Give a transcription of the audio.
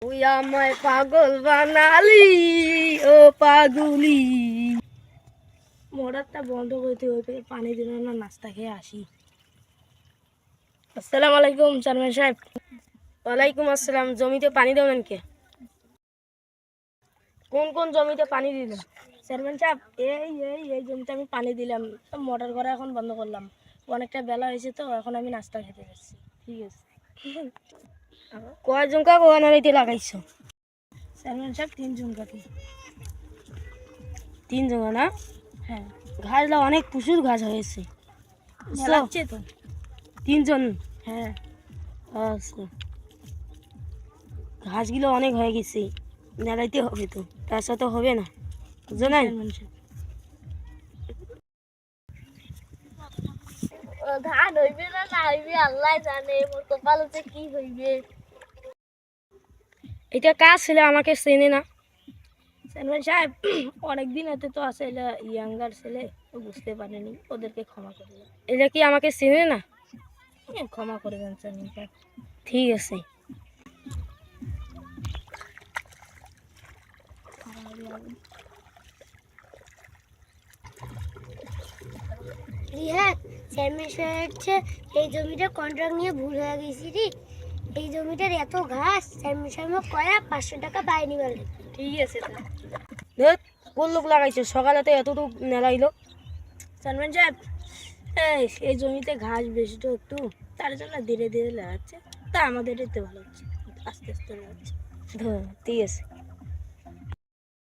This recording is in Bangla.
তুই আমায় পাগল বানালি ও পাগুলি। মোটরটা বন্ধ করতে হবে, পানি দিল না, নাস্তা খেয়ে আসি। আসসালামু আলাইকুম চেয়ারম্যান সাহেব। ওয়ালাইকুম আসসালাম। জমিতে পানি দেবেন কে? কোন কোন জমিতে পানি দিল চেয়ারম্যান সাহেব? এই জমিতে আমি পানি দিলাম, মোটর করা এখন বন্ধ করলাম। অনেকটা বেলা হয়েছে তো, এখন আমি নাস্তা খেতে যাচ্ছি। ঠিক আছে। কয় জনকা কোয়ানারিতে লাগাইছো চেয়ারম্যান সাহেব? 3 জনকাতে। 3 জনকা না? হ্যাঁ। ঘাসগুলো অনেক প্রচুর ঘাস হয়েছে লাগছে তো। 3 জন? হ্যাঁ। আচ্ছা, ঘাসগুলো অনেক হয়ে গেছে, নেড়াইতে হবে তো, তাছাড়া তো হবে না, জানেন? ধান হইবে না না হইবে আল্লাহ জানে, মোর কপালতে কি হইবে। এটা কাজ ছেলে, আমাকে চেনে না চেয়ারম্যান সাহেব। অনেকদিন হতে তো আছে, এটা ইয়াঙ্গার ছেলে, ও বুঝতে পারেনি, ওদেরকে ক্ষমা করে দেন। এটা কি আমাকে চেনে না? ক্ষমা করে দেন চেয়ারম্যান সাহেব। ঠিক আছে। রিহাত, চেয়ারম্যান সাহেব এই জমিটা কন্ট্রাক্ট নিয়ে ভুল হয়ে গেছি রে। এই জমিটার এত ঘাস, চেয়ারম্যান সাহেব কয়া 500 টাকা পায়নি বলে। ঠিক আছে। ধর, কোন লোক লাগাইছে সকালে তো এতটুকু নেলাইলো চেয়ারম্যান সাহেব? এই জমিতে ঘাস বেশি তো একটু, তার জন্য ধীরে ধীরে লাগাচ্ছে, তা আমাদের এতে ভালো হচ্ছে, আস্তে আস্তে লাগাচ্ছে। ঠিক আছে।